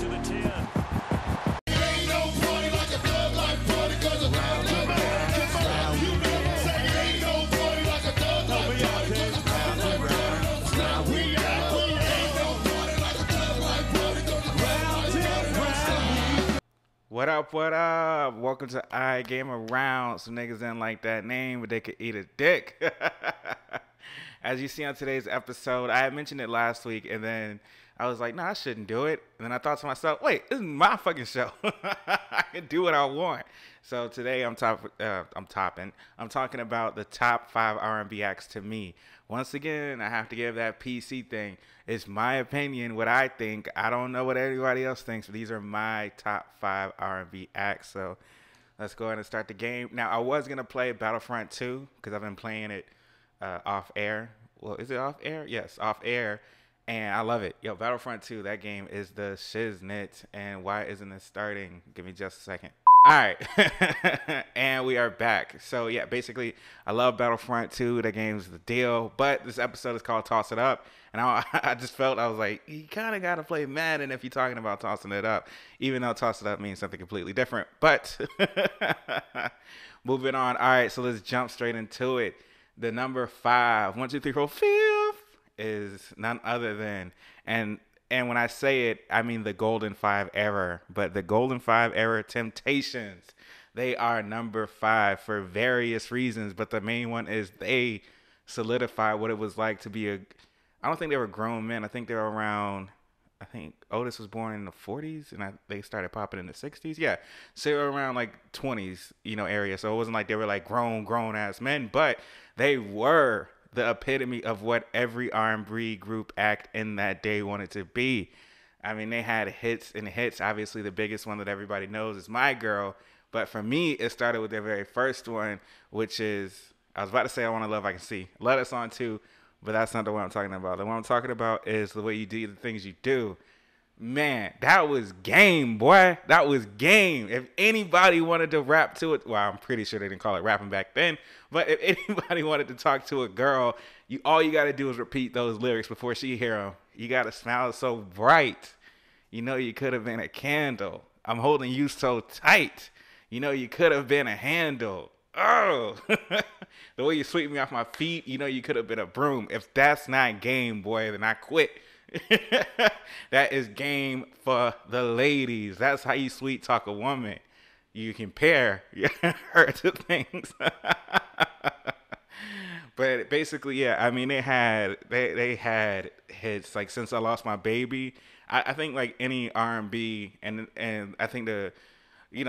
to the 10. What up, what up? Welcome to I Game Around. Some niggas didn't like that name, but they could eat a dick. As you see on today's episode, I had mentioned it last week, and then I was like, nah, I shouldn't do it. And then I thought to myself, wait, this is my fucking show. I can do what I want. So today I'm talking about the top 5 R&B acts to me. Once again, I have to give that PC thing. It's my opinion, what I think. I don't know what anybody else thinks, but these are my top 5 R&B acts. So let's go ahead and start the game. Now, I was going to play Battlefront 2 because I've been playing it off air. Well, is it off air? Yes, off air. And I love it. Yo, Battlefront 2, that game is the shiznit. And why isn't it starting? Give me just a second. All right. And we are back. So, yeah, basically, I love Battlefront 2. That game's the deal. But this episode is called Toss It Up. And I just felt, I was like, you kind of got to play Madden if you're talking about tossing it up. Even though Toss It Up means something completely different. But moving on. All right, so let's jump straight into it. The number 5, 1, 2, 3, 4, 5 is none other than, and when I say it, I mean the Golden 5 era, but the Golden 5 era Temptations, they are number 5 for various reasons, but the main one is they solidified what it was like to be I don't think they were grown men. I think they were around, I think Otis was born in the 40s and they started popping in the 60s. Yeah. So they were around like 20s, area. So it wasn't like they were like grown ass men, but they were the epitome of what every R&B group act in that day wanted to be. I mean, they had hits and hits. Obviously, the biggest one that everybody knows is My Girl. But for me, it started with their very first one, which is, I was about to say I Want to Love I Can See. Let Us On too, but that's not the one I'm talking about. The one I'm talking about is The Way You Do the Things You Do. Man, that was game, boy. That was game. If anybody wanted to rap to it, well, I'm pretty sure they didn't call it rapping back then, but if anybody wanted to talk to a girl, all you got to do is repeat those lyrics before she hear them. You got to smile so bright. You could have been a candle. I'm holding you so tight. You could have been a handle. Oh, the way you sweep me off my feet, you could have been a broom. If that's not game, boy, then I quit. That is game for the ladies. That's how you sweet talk a woman. You compare her to things. But basically, yeah, I mean, they had hits like Since I Lost My Baby. I think like any R&B and I think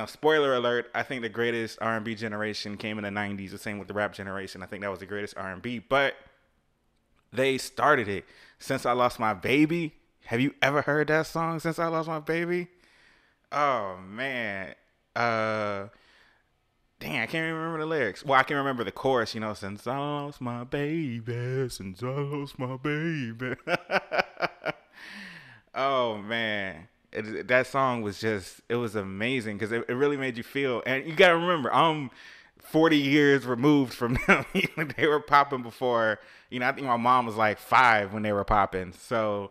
spoiler alert, I think the greatest R&B generation came in the 90s. The same with the rap generation. I think that was the greatest R&B, but they started it. Since I Lost My Baby. Have you ever heard that song, Since I Lost My Baby? Oh, man. Dang, I can't remember the lyrics. Well, I can remember the chorus, Since I lost my baby, since I lost my baby. Oh, man. That song was it was amazing because it really made you feel. And you got to remember, I'm 40 years removed from them. They were popping before, I think my mom was like 5 when they were popping. So,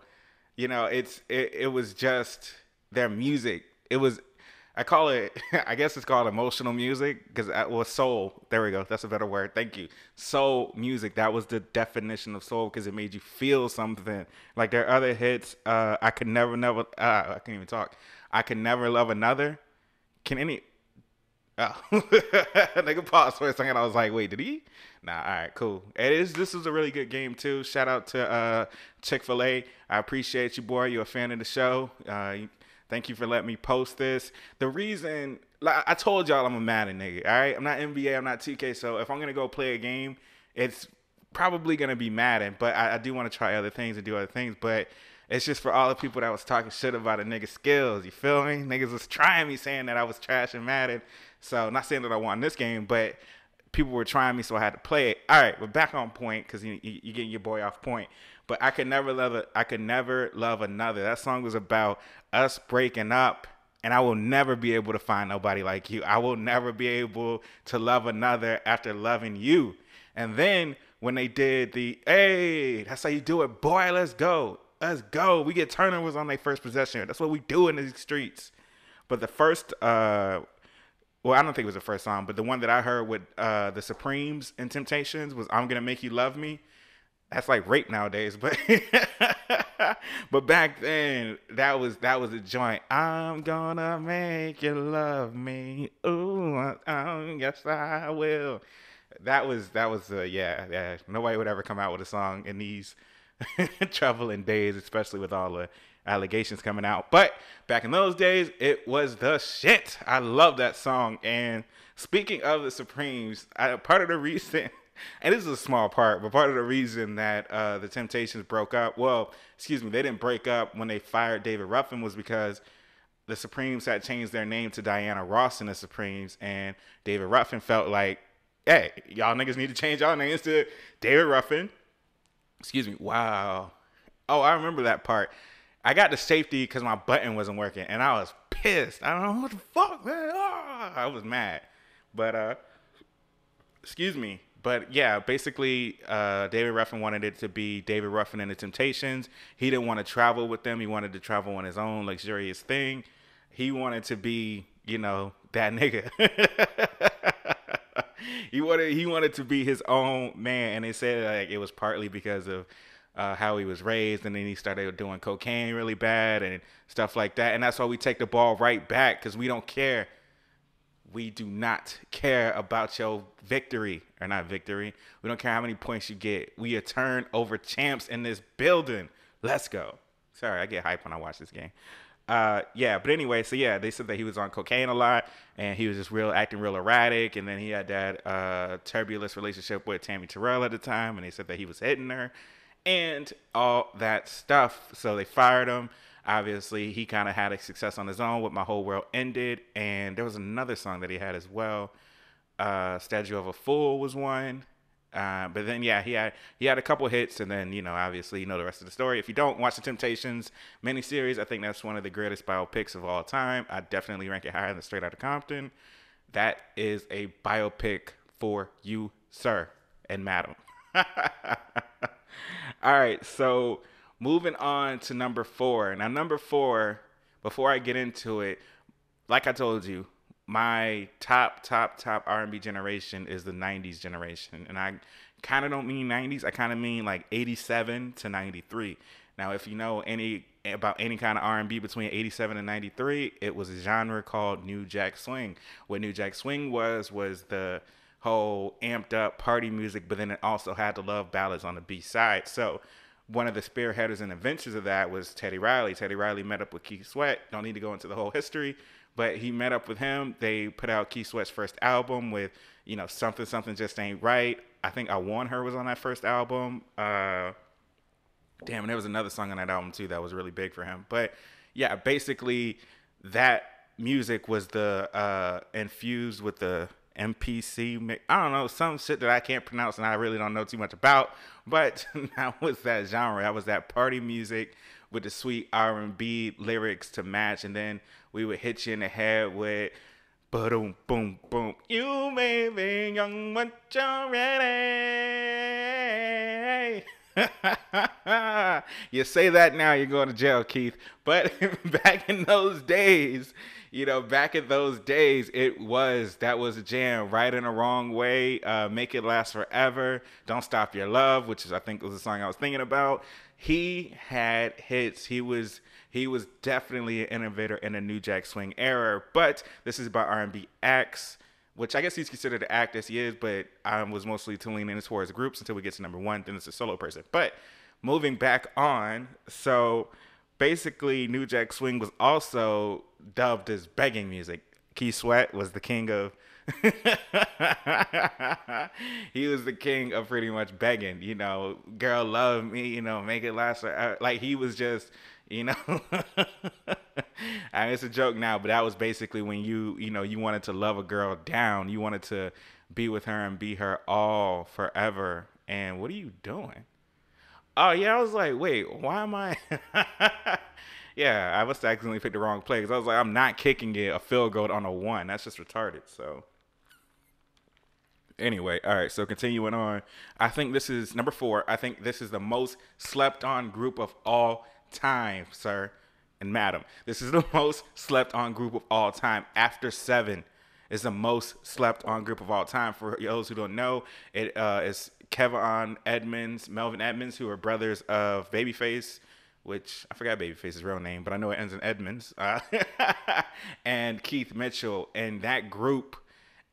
it was just their music. I call it, I guess it's called emotional music because it was soul. There we go. That's a better word. Thank you. Soul music. That was the definition of soul because it made you feel something. Like their other hits, I Could Never, I can't even talk. I Could Never Love Another. Oh, nigga paused for a second. I was like, wait, did he? Nah, all right, cool. This is a really good game, too. Shout out to Chick-fil-A. I appreciate you, boy. You're a fan of the show. Thank you for letting me post this. The reason, like I told y'all I'm a Madden nigga, all right? I'm not NBA, I'm not 2K, so if I'm going to go play a game, it's probably going to be Madden, but I do want to try other things and do other things, but it's just for all the people that was talking shit about a nigga's skills, you feel me? Niggas was trying me saying that I was trash and Madden, so not saying that I won this game, but people were trying me, so I had to play it. All right, we're back on point because you're getting your boy off point. But I could never love another. That song was about us breaking up, and I will never be able to find nobody like you. I will never be able to love another after loving you. And then when they did the, hey, that's how you do it, boy, let's go. Let's go. We get turnovers on their first possession. That's what we do in these streets. But the first, well, I don't think it was the first song, but the one that I heard with the Supremes and Temptations was "I'm Gonna Make You Love Me." That's like rape nowadays, but but back then that was a joint. I'm gonna make you love me. Ooh, yes I will. That was yeah. Nobody would ever come out with a song in these troubling days, especially with all the allegations coming out. But back in those days, it was the shit. I love that song. And speaking of the Supremes, part of the reason, and this is a small part, but part of the reason that the Temptations broke up, well, excuse me, they didn't break up when they fired David Ruffin, was because the Supremes had changed their name to Diana Ross and the Supremes, and David Ruffin felt like, hey, y'all niggas need to change y'all names to David Ruffin. Excuse me. Wow. Oh, I remember that part. I got the safety because my button wasn't working, and I was pissed. I don't know what the fuck, man. I was mad, but excuse me. But yeah, basically, David Ruffin wanted it to be David Ruffin and the Temptations. He didn't want to travel with them. He wanted to travel on his own luxurious thing. He wanted to be, that nigga. He wanted to be his own man, and they said like it was partly because of how he was raised, and then he started doing cocaine really bad and stuff like that. And that's why we take the ball right back, because we don't care. We do not care about your victory, or not victory. We don't care how many points you get. We are turnover champs in this building. Let's go. Sorry, I get hype when I watch this game. Yeah, but anyway, so yeah, they said that he was on cocaine a lot, and he was just acting real erratic, and then he had that turbulent relationship with Tammy Terrell at the time, and they said that he was hitting her, and all that stuff. So they fired him. Obviously, he kind of had a success on his own with My Whole World Ended, and there was another song that he had as well. Statue of a Fool was one. But then yeah, he had a couple hits, and then obviously the rest of the story. If you don't watch the Temptations miniseries, I think that's one of the greatest biopics of all time. I definitely rank it higher than Straight Outta Compton. That is a biopic for you, sir and madam. All right, so moving on to number 4. Now, number 4, before I get into it, like I told you, my top R&B generation is the 90s generation. And I kind of don't mean 90s. I kind of mean like 87 to 93. Now, if you know about any kind of R&B between 87 and 93, it was a genre called New Jack Swing. What New Jack Swing was the whole amped up party music, but then it also had the love ballads on the B side. So one of the spearheaders and inventors of that was Teddy Riley. Teddy Riley met up with Keith Sweat. Don't need to go into the whole history, but he met up with him. They put out Keith Sweat's first album with, Something Just Ain't Right. I think I Want Her was on that first album. And there was another song on that album too that was really big for him. But yeah, basically that music was the infused with the MPC. I don't know, some shit that I can't pronounce and I really don't know too much about. But that was that genre. That was that party music with the sweet R&B lyrics to match, and then we would hit you in the head with boom, boom, boom. You may be young, but you're ready. You say that now, you're going to jail, Keith. But back in those days, that was a jam. Right in a Wrong Way, Make It Last Forever, Don't Stop Your Love, which is I think was the song I was thinking about. He had hits. He was definitely an innovator in the New Jack Swing era. But this is about R&B acts, which I guess he's considered an act as he is, but I was mostly leaning in towards groups until we get to number 1. Then it's a solo person. But moving back on, so basically New Jack Swing was also dubbed as begging music. Keith Sweat was the king of he was the king of pretty much begging, girl love me, make it last forever. Like he was just, I mean, it's a joke now, but that was basically when you wanted to love a girl down. You wanted to be with her and be her all forever. And what are you doing? Oh yeah, I was like, wait, why am I? Yeah, I must have accidentally picked the wrong play, because I was like, I'm not kicking it a field goal on a 1. That's just retarded. So anyway, all right, so continuing on, I think this is number 4. I think this is the most slept on group of all time, sir and madam. This is the most slept on group of all time. After Seven is the most slept on group of all time. For those who don't know, it is Kevin Edmonds, Melvin Edmonds, who are brothers of Babyface, which I forgot Babyface's real name, but I know it ends in Edmonds, and Keith Mitchell. And that group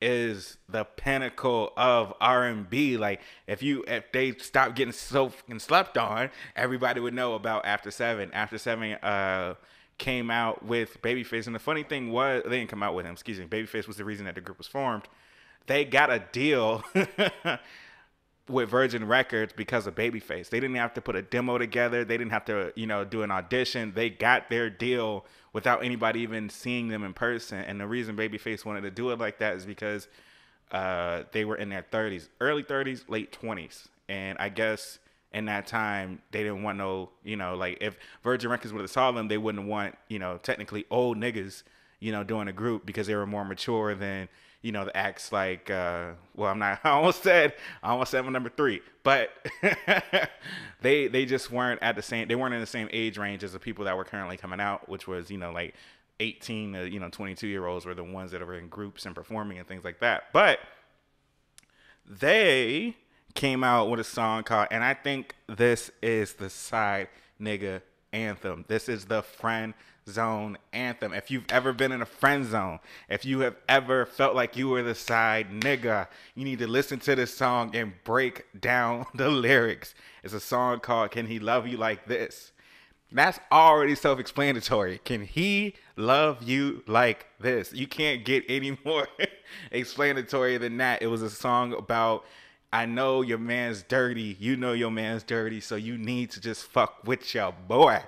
is the pinnacle of R&B. Like if they stopped getting so fucking slept on, everybody would know about After Seven. After Seven came out with Babyface, and the funny thing was they didn't come out with him. Excuse me. Babyface was the reason that the group was formed. They got a deal with Virgin Records because of Babyface. They didn't have to put a demo together. They didn't have to, do an audition. They got their deal without anybody even seeing them in person. And the reason Babyface wanted to do it like that is because they were in their 30s, early 30s, late 20s. And I guess in that time, they didn't want no, like if Virgin Records would have saw them, they wouldn't want, technically old niggas, doing a group because they were more mature than, the acts like, I almost said my number three, but they just weren't they weren't in the same age range as the people that were currently coming out, which was, like 18 to, 22-year-olds were the ones that are in groups and performing and things like that. But they came out with a song called, and I think this is the side nigga anthem. This is the friend zone anthem. If you've ever been in a friend zone, if you have ever felt like you were the side nigga, you need to listen to this song and break down the lyrics. It's a song called Can He Love You Like This? That's already self-explanatory. Can he love you like this? You can't get any more explanatory than that. It was a song about, I know your man's dirty, you know your man's dirty, so you need to just fuck with your boy.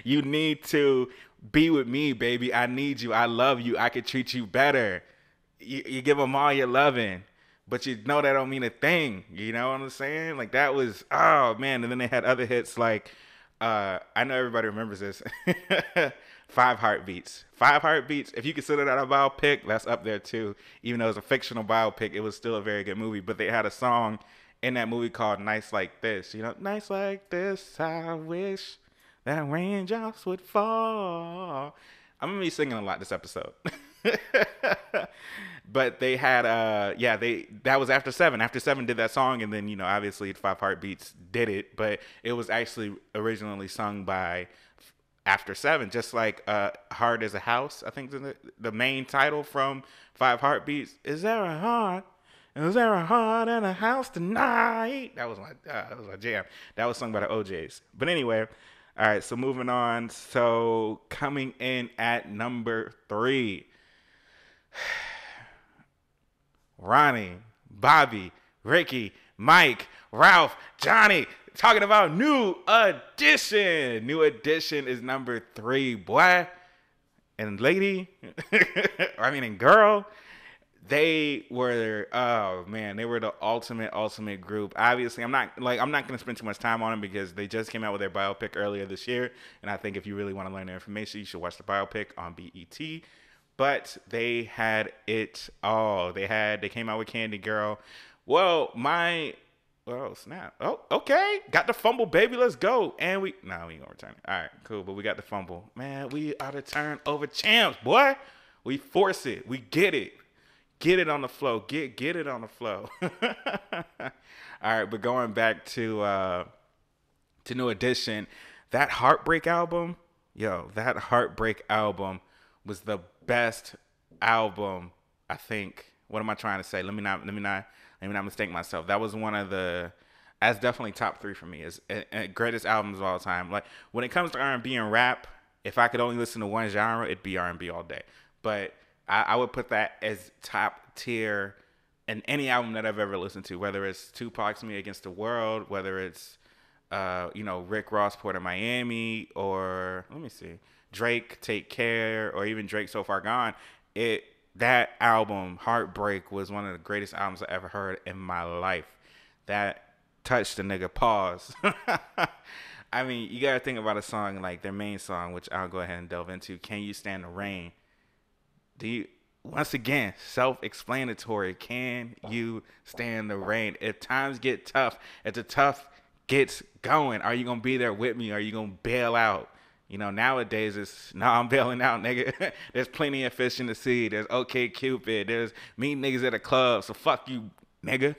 You need to be with me, baby. I need you. I love you. I could treat you better. You give them all your loving, but you know that don't mean a thing. You know what I'm saying? Like that was, oh man. And then they had other hits like, I know everybody remembers this. Five Heartbeats. Five Heartbeats. If you consider that a biopic, that's up there too. Even though it's a fictional biopic, it was still a very good movie. But they had a song in that movie called Nights Like This. Nights like this, I wish that raindrops would fall. I'm going to be singing a lot this episode. But they had, that was After Seven. After Seven did that song, and then, obviously Five Heartbeats did it. But it was actually originally sung by After Seven, just like Hard as a House. I think the main title from Five Heartbeats, Is There a Heart? Is there a heart in a house tonight? That was my jam. That was sung by the OJs. But anyway, all right, so moving on. So coming in at number 3, Ronnie, Bobby, Ricky, Mike, Ralph, Johnny, talking about New Edition. New Edition is number 3, boy. And lady, and girl. They were, they were the ultimate group. Obviously, I'm not going to spend too much time on them because they just came out with their biopic earlier this year. And I think if you really want to learn their information, you should watch the biopic on BET. But they had it all. They came out with Candy Girl. Oh, snap. Oh, okay. Got the fumble, baby. Let's go. And we ain't going to return it. All right, cool. But we got the fumble. Man, we are the turnover champs, boy. We force it. We get it. Get it on the flow. Get it on the flow. All right, but going back to New Edition, that Heartbreak album, that Heartbreak album was the best album, I think. What am I trying to say? Let me not mistake myself. That was that's definitely top 3 for me. It's greatest albums of all time. Like when it comes to R&B and rap, if I could only listen to one genre, it'd be R&B all day. But I would put that as top tier in any album that I've ever listened to, whether it's Tupac's Me Against the World, whether it's, Rick Ross, Port of Miami, or let me see, Drake, Take Care, or even Drake, So Far Gone. That album, Heartbreak, was one of the greatest albums I ever heard in my life. That touched the nigga. Pause. I mean, you got to think about a song like their main song, which I'll go ahead and delve into, Can You Stand the Rain? Once again, self-explanatory. Can you stand the rain? If times get tough, it's a tough gets going? Are you gonna be there with me? Are you gonna bail out? You know, nowadays it's I'm bailing out, nigga. There's plenty of fish in the sea. There's OK Cupid. There's meet niggas at a club. So fuck you, nigga.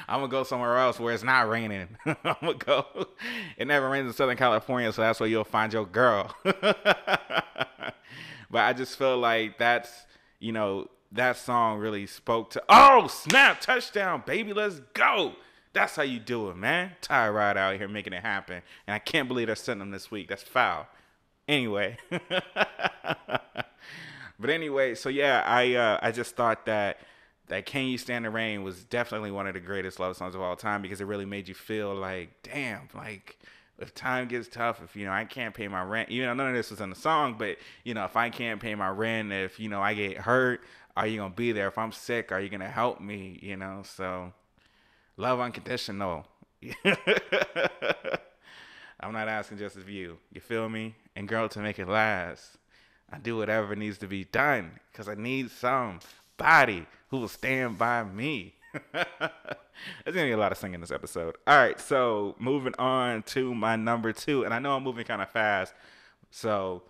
I'm gonna go somewhere else where it's not raining. I'm gonna go. It never rains in Southern California, so that's where you'll find your girl. But I just feel like that's, you know, that song really spoke to. Oh snap! Touchdown, baby, let's go. That's how you do it, man. Tyrod out here making it happen, and I can't believe they're sending him this week. That's foul. Anyway, but anyway, so yeah, I just thought that Can You Stand the Rain was definitely one of the greatest love songs of all time because it really made you feel like, damn, like if time gets tough, if, you know, I can't pay my rent, you know, none of this was in the song, but, you know, if I can't pay my rent, if, you know, I get hurt, are you going to be there? If I'm sick, are you going to help me? You know, so love unconditional. I'm not asking just of you. You feel me? And girl, to make it last, I do whatever needs to be done because I need somebody who will stand by me. There's gonna be a lot of singing this episode. All right, so moving on to my number 2, and I know I'm moving kind of fast. So,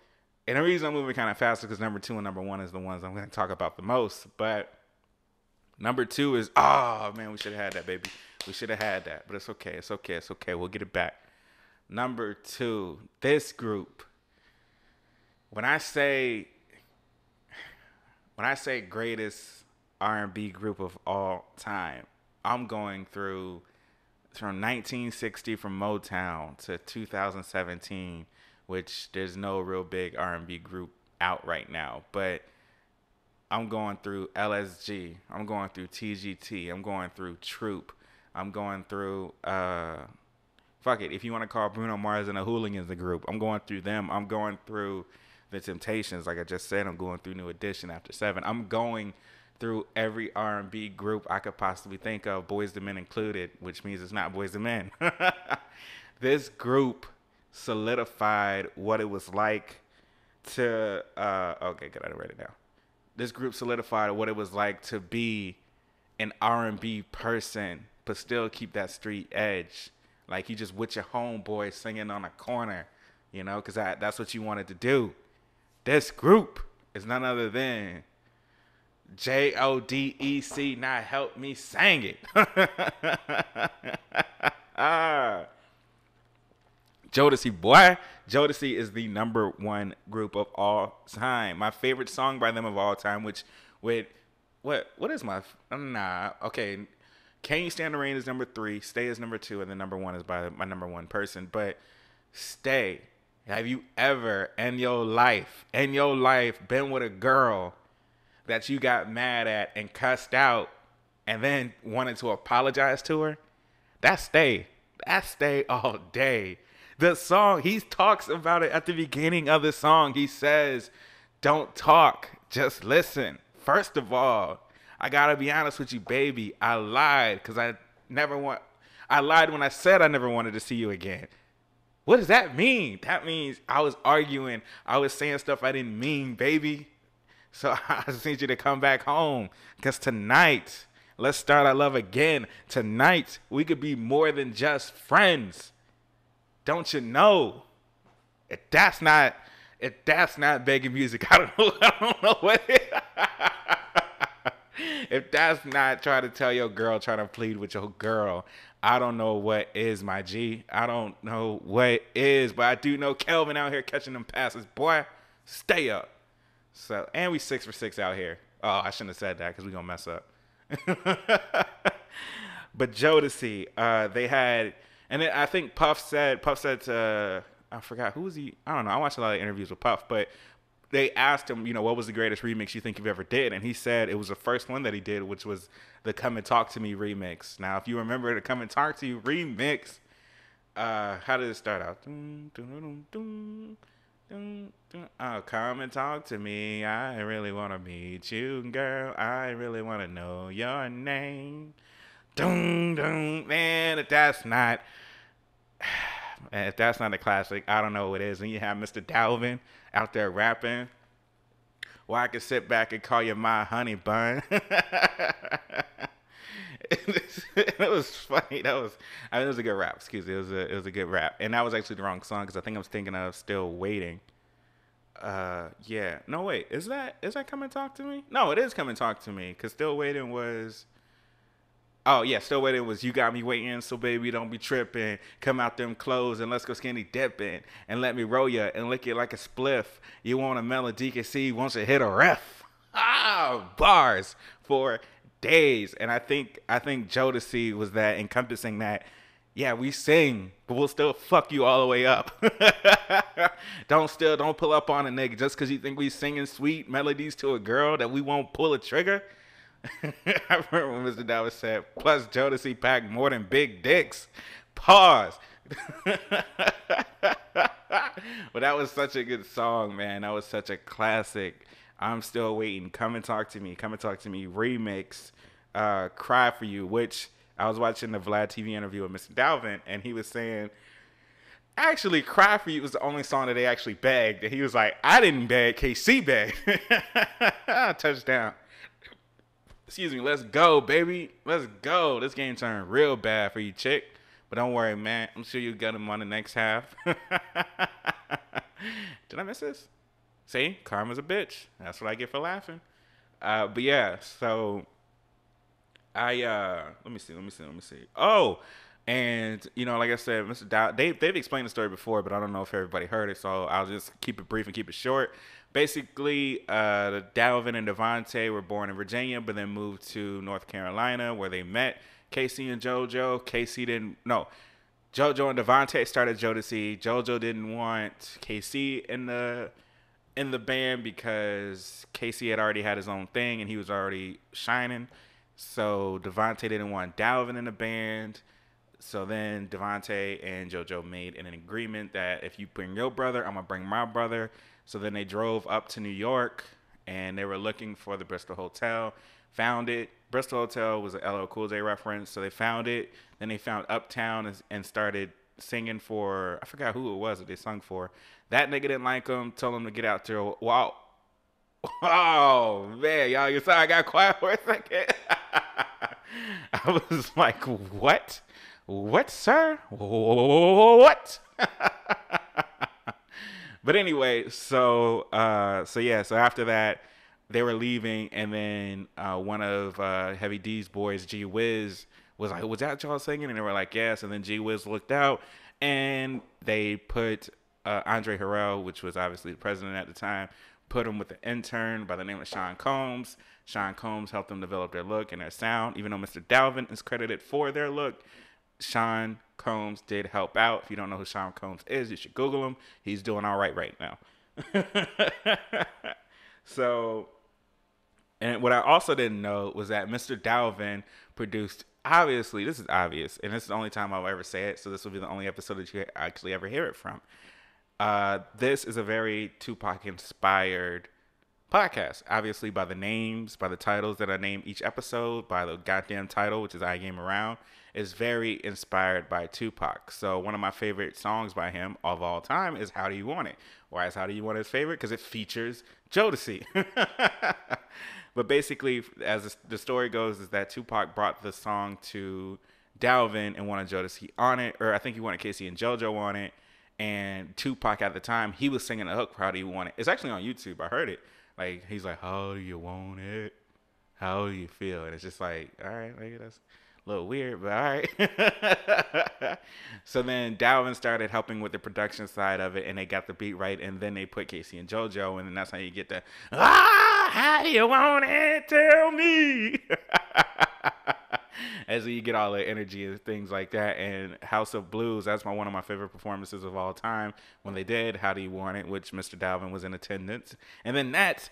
and the reason I'm moving kind of fast is because number 2 and number 1 is the ones I'm gonna talk about the most. But number 2 is, oh man, we should have had that, baby. We should have had that, but it's okay. It's okay. It's okay. We'll get it back. Number 2, this group. When I say greatest R&B group of all time, I'm going through from 1960 from Motown to 2017, which there's no real big R&B group out right now, but I'm going through LSG, I'm going through TGT, I'm going through Troop, I'm going through fuck it, if you want to call Bruno Mars and the Hooligans a group, I'm going through them. I'm going through the Temptations, like I just said. I'm going through New Edition after 7. I'm going through every R&B group I could possibly think of, Boyz II Men included, which means it's not Boyz II Men. This group solidified what it was like to, okay, good, I write it down. This group solidified what it was like to be an R&B person, but still keep that street edge. Like you just with your homeboy singing on a corner, you know, because that's what you wanted to do. This group is none other than Jodeci. Now help me sing it. Jodeci, boy. Jodeci is the number 1 group of all time. My favorite song by them of all time, which with what is my okay. Can You Stand the Rain is number 3, Stay is number 2, and then number 1 is by my number 1 person. But Stay, have you ever in your life been with a girl that you got mad at and cussed out and then wanted to apologize to her? That's Stay. That's Stay all day. The song, he talks about it at the beginning of the song. He says, don't talk, just listen. First of all, I gotta be honest with you, baby. I lied because I lied when I said I never wanted to see you again. What does that mean? That means I was arguing. I was saying stuff I didn't mean, baby. So I just need you to come back home because tonight, let's start our love again. Tonight, we could be more than just friends. Don't you know? If that's not begging music, I don't know what it is. If that's not trying to tell your girl, trying to plead with your girl, I don't know what is, my G. I don't know what is, but I do know Kelvin out here catching them passes. Boy, stay up. So, and we 6 for 6 out here. Oh, I shouldn't have said that because we're going to mess up. But Jodeci, they had, and I think Puff said to, I forgot, who was he? I don't know. I watched a lot of interviews with Puff, but they asked him, you know, what was the greatest remix you think you've ever did? And he said it was the first one that he did, which was the Come and Talk to Me remix. Now, if you remember the Come and Talk to You remix, how did it start out? Oh, come and talk to me. I really want to meet you, girl. I really want to know your name. Man, if that's not a classic, I don't know what is. And you have Mr. Dalvin out there rapping. Well, I can sit back and call you my honey bun. It was funny. I mean, it was a good rap. Excuse me. It was a good rap, and that was actually the wrong song because I think I was thinking of "Still Waiting." Yeah. No, wait. Is that "Come and Talk to Me"? No, it is "Come and Talk to Me" because "Still Waiting" was. Oh yeah, "Still Waiting" was "You Got Me Waiting," so baby don't be tripping. Come out them clothes and let's go skinny dipping and let me roll ya and lick it like a spliff. You want a melody? Can see once you hit a ref. Bars for days, and I think Jodeci was that encompassing that. Yeah, we sing, but we'll still fuck you all the way up. Don't pull up on a nigga just because you think we singing sweet melodies to a girl that we won't pull a trigger. I remember when Mr. Dallas said, plus Jodeci packed more than big dicks. Pause. But that was such a good song, man. That was such a classic. I'm still waiting. Come and talk to me. Come and talk to me. Remix. Cry for you, which I was watching the Vlad TV interview with Mr. Dalvin, and he was saying, actually, Cry for You was the only song that they actually begged. And he was like, I didn't beg, KC begged. Touchdown. Excuse me, let's go, baby. Let's go. This game turned real bad for you, chick. But don't worry, man. I'm sure you'll get him on the next half. Did I miss this? See, karma's a bitch. That's what I get for laughing. But yeah, so let me see. Oh, and like I said, Mr. Dow, they've explained the story before, but I don't know if everybody heard it, so I'll just keep it brief and keep it short. Basically, Dalvin and Devontae were born in Virginia, but then moved to North Carolina, where they met Casey and JoJo. JoJo and Devontae started Jodeci. JoJo didn't want Casey in the band because Casey had already had his own thing and he was already shining. So Devontae didn't want Dalvin in the band. So then Devontae and JoJo made an agreement that if you bring your brother, I'm going to bring my brother. So then they drove up to New York and they were looking for the Bristol Hotel. Found it. Bristol Hotel was an LL Cool J reference. So they found it. Then they found Uptown and started singing for, I forgot who it was that they sung for. That nigga didn't like them. Told him to get out there. Wow. Oh, man. Y'all, you saw I got quiet for a second. I was like, what? What, sir? What? But anyway, so after that, they were leaving, and then one of Heavy D's boys, G Wiz, was like, "Was that y'all singing?" And they were like, "Yes." And then G Wiz looked out, and they put Andre Harrell, which was obviously the president at the time, put him with an intern by the name of Sean Combs. Sean Combs helped them develop their look and their sound, even though Mr. Dalvin is credited for their look. Sean Combs did help out. If you don't know who Sean Combs is, you should Google him. He's doing all right now. So, and what I also didn't know was that Mr. Dalvin produced, obviously, this is obvious, and this is the only time I'll ever say it, so this will be the only episode that you actually ever hear it from. This is a very Tupac-inspired podcast, obviously by the names, by the titles that I name each episode, by the goddamn title, which is I Game Around, is very inspired by Tupac. So one of my favorite songs by him of all time is How Do You Want It? Why is How Do You Want It his favorite? Because it features Jodeci. But basically, as the story goes, is that Tupac brought the song to Dalvin and wanted Jodeci on it, or I think he wanted Casey and JoJo on it. And Tupac at the time, he was singing the hook for How Do You Want It? It's actually on YouTube. I heard it. Like, he's like, how do you want it? How do you feel? And it's just like, all right, maybe that's a little weird, but all right. So then Dalvin started helping with the production side of it, and they got the beat right, and then they put Casey and JoJo, and then that's how you get the, how do you want it? Tell me. As you get all the energy and things like that. And House of Blues, that's one of my favorite performances of all time when they did How Do You Want It, which Mr. Dalvin was in attendance. And then that's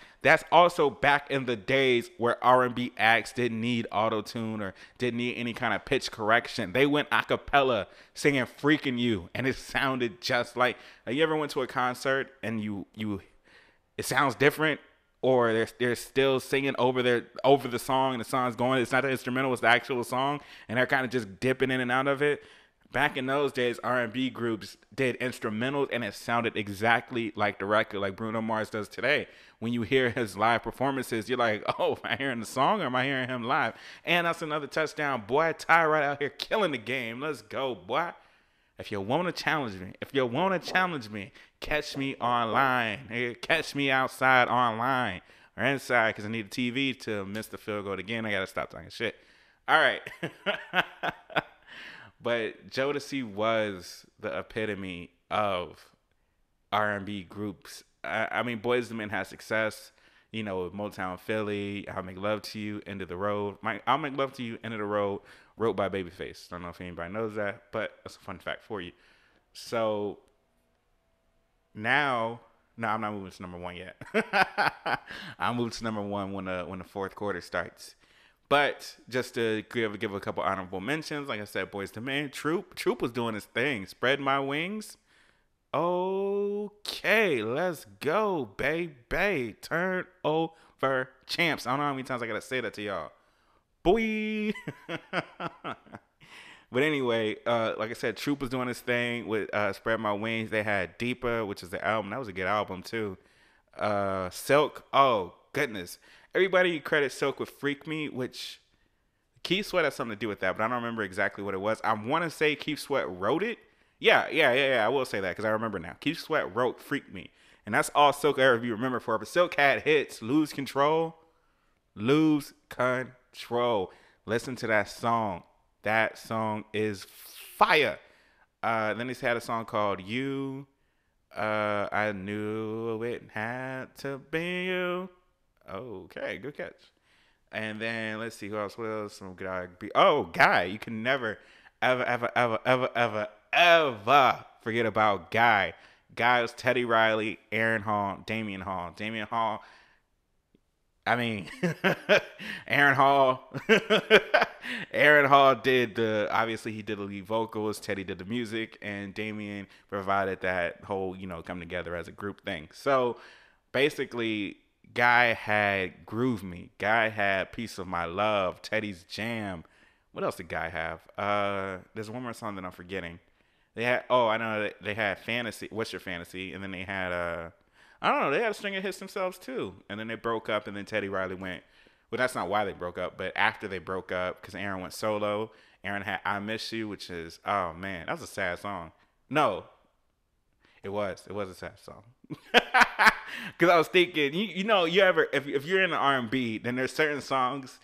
also back in the days where R&B acts didn't need auto-tune or didn't need any kind of pitch correction. They went a cappella singing Freaking You, and it sounded just like, you ever went to a concert and it sounds different, or they're still singing over the song and the song's going, it's not the instrumental, it's the actual song, and they're kind of just dipping in and out of it. Back in those days, R&B groups did instrumentals and it sounded exactly like the record, like Bruno Mars does today. When you hear his live performances, you're like, oh, am I hearing the song or am I hearing him live? And that's another touchdown. Boy, Ty right out here killing the game. Let's go, boy. If you want to challenge me, catch me online. Hey, catch me outside online or inside because I need a TV to miss the field goal again. I got to stop talking shit. All right. But Jodeci was the epitome of R&B groups. I mean, Boyz II Men had success, you know, with Motown Philly, I'll Make Love to You, End of the Road. I'll Make Love to You, End of the Road, wrote by Babyface. Don't know if anybody knows that, but that's a fun fact for you. So now, no, I'm not moving to number one yet. I'll move to number one when the fourth quarter starts. But just to give a couple honorable mentions, like I said, Boyz II Men, Troop was doing his thing. Spread My Wings. Okay, let's go, baby. Turn over champs. I don't know how many times I gotta say that to y'all. Boy. But anyway, like I said, Troop was doing his thing with Spread My Wings. They had Deeper, which is the album. That was a good album too. Silk. Oh goodness. Everybody credits Silk with Freak Me, which Keith Sweat has something to do with that, but I don't remember exactly what it was. I want to say Keith Sweat wrote it. Yeah. I will say that because I remember now. Keith Sweat wrote Freak Me. And that's all Silk ever be remembered for. But Silk had hits. Lose Control. Lose Control. Listen to that song. That song is fire. Then he's had a song called You. I knew it had to be you. Okay, good catch. And then let's see who else. What else? Some good R&B. Oh, Guy. You can never, ever forget about Guy. Guy was Teddy Riley, Aaron Hall, Damian Hall. Damian Hall. I mean, Aaron Hall. Aaron Hall obviously he did the lead vocals, Teddy did the music, and Damian provided that whole, come together as a group thing. So basically, Guy had Groove Me. Guy had Piece of My Love, Teddy's Jam. What else did Guy have? There's one more song that I'm forgetting. I know they had Fantasy. What's Your Fantasy? And then they had I don't know, they had a string of hits themselves too. And then they broke up and then Teddy Riley went. Well, that's not why they broke up, but after they broke up, because Aaron went solo, Aaron had I Miss You, which is, oh man, that was a sad song. No, it was a sad song. Because I was thinking, you ever, if you're in the R&B, then there's certain songs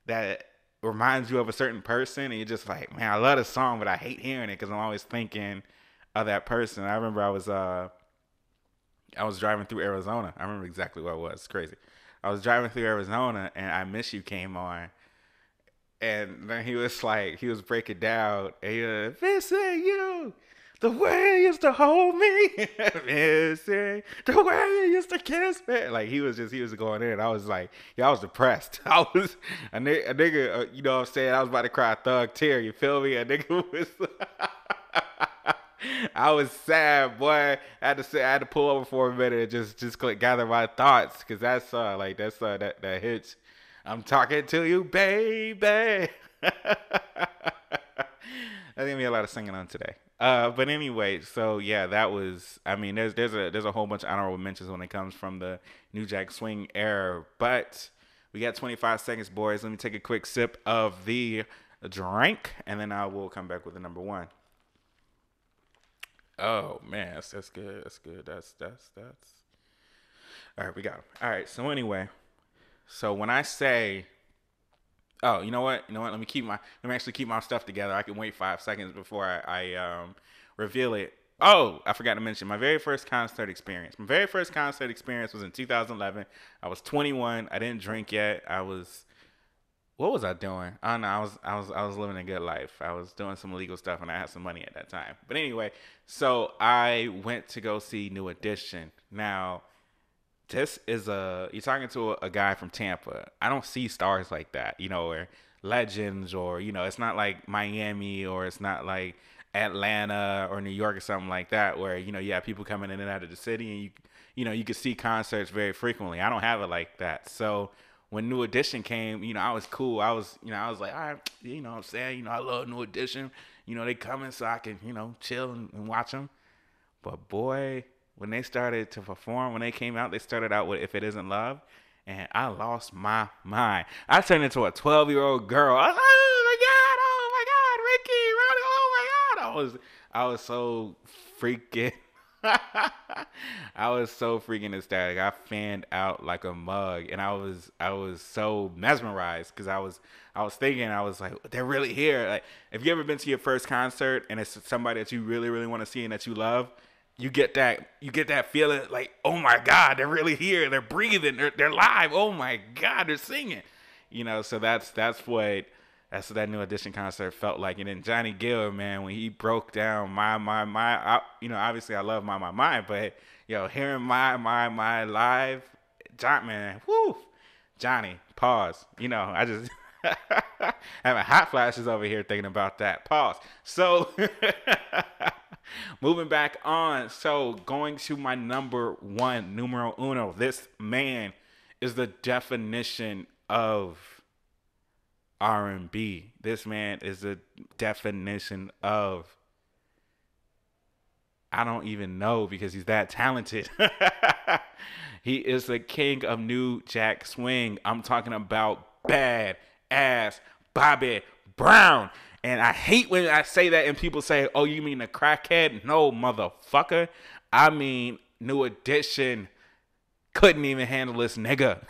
that reminds you of a certain person, and you're just like, man, I love this song, but I hate hearing it because I'm always thinking of that person. I remember I was driving through Arizona. I remember exactly what it was. It's crazy. I was driving through Arizona, and I Miss You came on. And then he was breaking down, and he was, missing you, the way you used to hold me, missing the way you used to kiss me. Like, he was going in. I was like, I was depressed. I was, a nigga, you know what I'm saying? I was about to cry a thug tear, you feel me? A nigga was, I was sad, boy. I had to pull over for a minute and just gather my thoughts, because that song, that hits. I'm talking to you, baby. There's gonna be a lot of singing on today. But anyway, so yeah, that was. I mean, there's a whole bunch of honorable mentions when it comes from the New Jack Swing era. But we got 25 seconds, boys. Let me take a quick sip of the drink, and then I will come back with the number one. Oh man, that's good. That's good. That's. All right, we got it. All right. So anyway. So when I say, oh, you know what? Let me actually keep my stuff together. I can wait 5 seconds before I reveal it. Oh, I forgot to mention my very first concert experience. My very first concert experience was in 2011. I was 21. I didn't drink yet. What was I doing? I don't know. I was living a good life. I was doing some illegal stuff and I had some money at that time. But anyway, so I went to go see New Edition. Now, you're talking to a guy from Tampa. I don't see stars like that, or legends, or, it's not like Miami, or it's not like Atlanta or New York or something like that, where, you have people coming in and out of the city and you can see concerts very frequently. I don't have it like that. So when New Edition came, I was cool. I was like, all right, what I'm saying, I love New Edition. They coming so I can, chill and watch them. But boy, when they started to perform, when they came out, they started out with "If It Isn't Love," and I lost my mind. I turned into a 12-year-old girl. I was like, oh my god, Ricky, Ronnie, oh my god. I was so freaking. I was so freaking ecstatic. I fanned out like a mug, and I was so mesmerized because I was thinking, I was like, they're really here. Like, have you ever been to your first concert and it's somebody that you really really want to see and that you love? You get that feeling like, oh my god, they're really here. They're breathing. They're live. Oh my god, they're singing. So that's what that New Edition concert felt like. And then Johnny Gill, man, when he broke down obviously I love my, but hearing my live, John, man, whoo, Johnny, pause. I just having hot flashes over here thinking about that. Pause. So moving back on. So going to my number one, numero uno. This man is the definition of R&B. This man is the definition of, I don't even know because he's that talented. He is the king of New Jack Swing. I'm talking about bad ass Bobby Brown. And I hate when I say that and people say, oh, you mean the crackhead? No, motherfucker. I mean, New Edition couldn't even handle this nigga.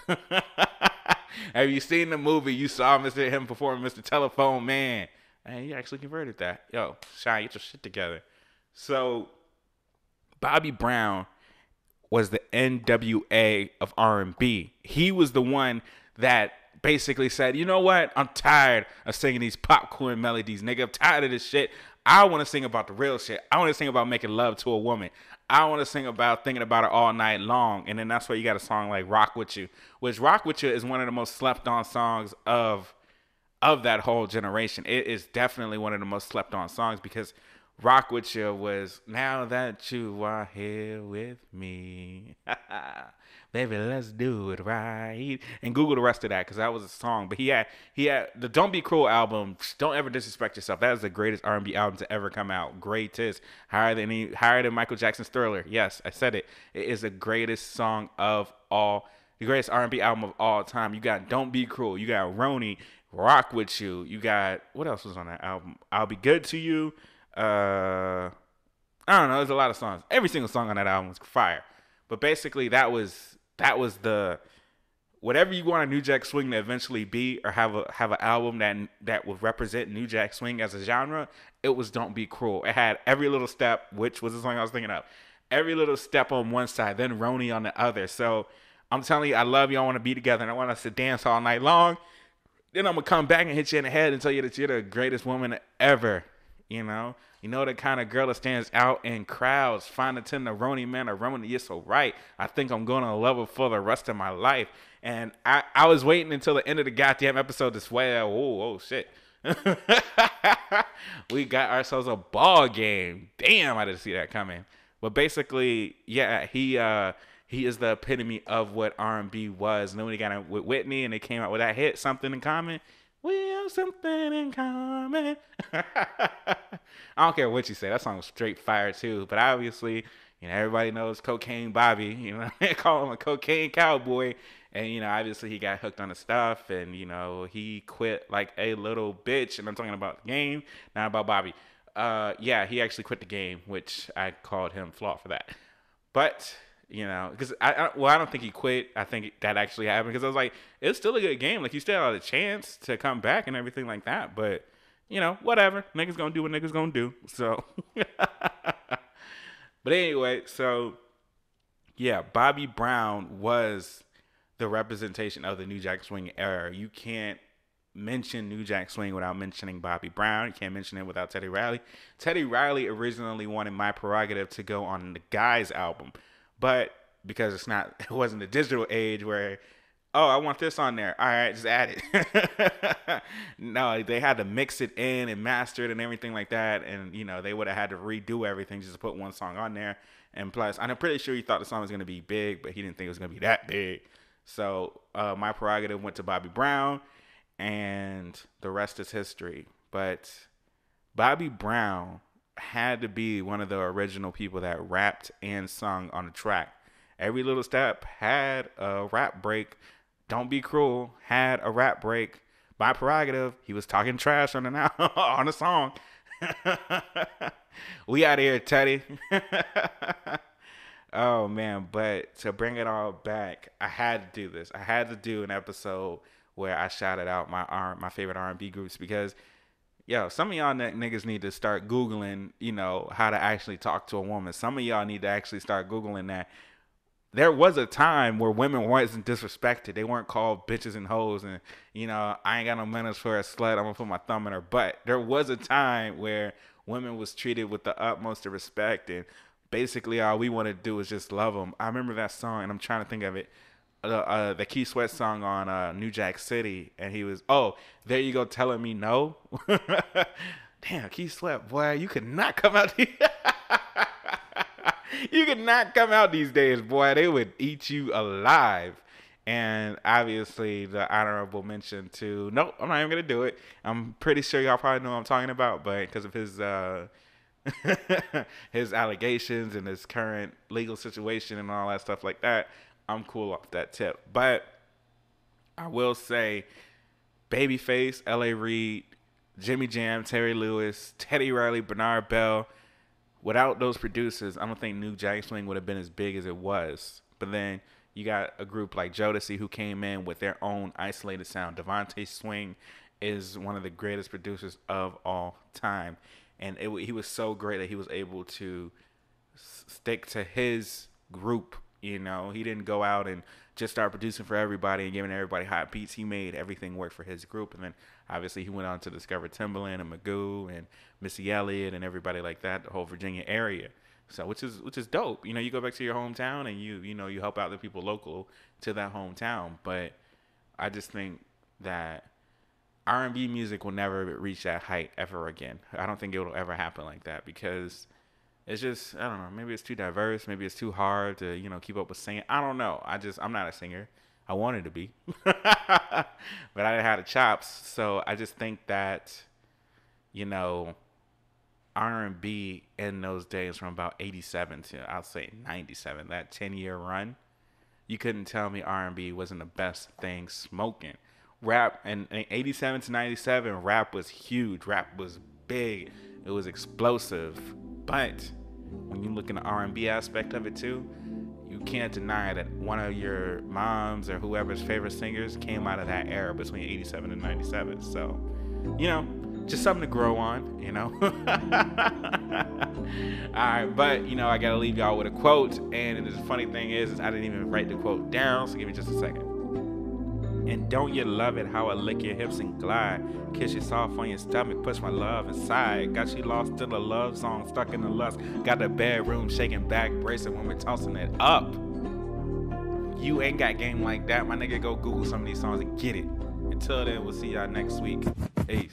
Have you seen the movie? You saw him perform Mr. Telephone Man. And he actually converted that. Yo, Shine, get your shit together. So, Bobby Brown was the NWA of R&B. He was the one that basically said, you know what? I'm tired of singing these popcorn melodies, nigga. I'm tired of this shit. I want to sing about the real shit. I want to sing about making love to a woman. I want to sing about thinking about her all night long. And then that's why you got a song like Rock With You, which Rock With You is one of the most slept on songs of that whole generation. It is definitely one of the most slept on songs because Rock With You was, now that you are here with me, baby, let's do it right. And Google the rest of that because that was a song. But he had the Don't Be Cruel album. Don't ever disrespect yourself. That is the greatest R&B album to ever come out. Greatest, higher than Michael Jackson's Thriller. Yes, I said it. It is the greatest song of all. The greatest R&B album of all time. You got Don't Be Cruel. You got Roni, Rock With You. You got, what else was on that album? I'll Be Good to You. I don't know. There's a lot of songs. Every single song on that album was fire. But basically, that was the, whatever you want a New Jack Swing to eventually be, or have an album that would represent New Jack Swing as a genre. It was Don't Be Cruel. It had Every Little Step, which was the song I was thinking of. Every Little Step on one side, then Roni on the other. So I'm telling you, I love you. I want to be together, and I want us to dance all night long. Then I'm gonna come back and hit you in the head and tell you that you're the greatest woman ever. You know the kind of girl that stands out in crowds. Find a tender Roni, man, a Roni, you're so right. I think I'm going to love her for the rest of my life. And I was waiting until the end of the goddamn episode to swear, oh shit. We got ourselves a ball game. Damn, I didn't see that coming. But basically, yeah, he is the epitome of what R&B was. And then when he got it with Whitney and they came out with that hit, Something in Common. We have something in common. I don't care what you say. That song was straight fire too. But obviously, everybody knows Cocaine Bobby. They call him a cocaine cowboy. And, obviously he got hooked on the stuff. And, he quit like a little bitch. And I'm talking about the game, not about Bobby. Yeah, he actually quit the game, which I called him flawed for that. But... because I don't think he quit. I think that actually happened because I was like, it's still a good game. Like, you still had a chance to come back and everything like that. But, whatever. Niggas gonna do what niggas gonna do. So, but anyway, so, yeah, Bobby Brown was the representation of the New Jack Swing era. You can't mention New Jack Swing without mentioning Bobby Brown. You can't mention it without Teddy Riley. Teddy Riley originally wanted My Prerogative to go on the Guys album. But because it wasn't a digital age where, oh, I want this on there. All right, just add it. No, they had to mix it in and master it and everything like that. And, they would have had to redo everything just to put one song on there. And plus, I'm pretty sure he thought the song was going to be big, but he didn't think it was going to be that big. So My Prerogative went to Bobby Brown, and the rest is history. But Bobby Brown had to be one of the original people that rapped and sung on the track. Every Little Step had a rap break. Don't Be Cruel had a rap break. My Prerogative, he was talking trash on the on the song. We out here, Teddy. Oh man, but to bring it all back, I had to do this. I had to do an episode where I shouted out my favorite R&B groups because yo, some of y'all niggas need to start Googling, how to actually talk to a woman. Some of y'all need to actually start Googling that. There was a time where women wasn't disrespected. They weren't called bitches and hoes and, I ain't got no manners for a slut. I'm going to put my thumb in her butt. There was a time where women was treated with the utmost of respect, and basically all we want to do is just love them. I remember that song, and I'm trying to think of it. The Keith Sweat song on New Jack City, and he was, oh, there you go telling me no. Damn, Keith Sweat, boy, you could not come out here. You could not come out these days, boy. They would eat you alive. And obviously, the honorable mention to, nope, I'm not even going to do it. I'm pretty sure y'all probably know what I'm talking about, but because of his his allegations and his current legal situation and all that stuff like that, I'm cool off that tip. But I will say, Babyface, L.A. Reid, Jimmy Jam, Terry Lewis, Teddy Riley, Bernard Bell. Without those producers, I don't think New Jack Swing would have been as big as it was. But then you got a group like Jodeci who came in with their own isolated sound. Devontae Swing is one of the greatest producers of all time. And he was so great that he was able to stick to his group. He didn't go out and just start producing for everybody and giving everybody hot beats. He made everything work for his group. And then obviously he went on to discover Timbaland and Magoo and Missy Elliott and everybody like that, the whole Virginia area. So which is dope. You go back to your hometown and you help out the people local to that hometown. But I just think that R&B music will never reach that height ever again. I don't think it will ever happen like that because it's just, I don't know, maybe it's too diverse, maybe it's too hard to, keep up with singing. I don't know. I'm not a singer. I wanted to be. But I didn't have the chops. So I just think that, R&B in those days from about 87 to, I'll say 97, that 10-year run, you couldn't tell me R&B wasn't the best thing smoking. Rap, and 87 to 97, rap was huge. Rap was big. It was explosive. But when you look in the R&B aspect of it too, you can't deny that one of your mom's or whoever's favorite singers came out of that era between 87 and 97. So, just something to grow on, All right, but, I got to leave y'all with a quote. And the funny thing is I didn't even write the quote down, so give me just a second. And don't you love it how I lick your hips and glide? Kiss you soft on your stomach, push my love inside. Got you lost in a love song, stuck in the lust. Got the bedroom shaking back, bracing when we're tossing it up. You ain't got game like that, my nigga. Go Google some of these songs and get it. Until then, we'll see y'all next week. Peace.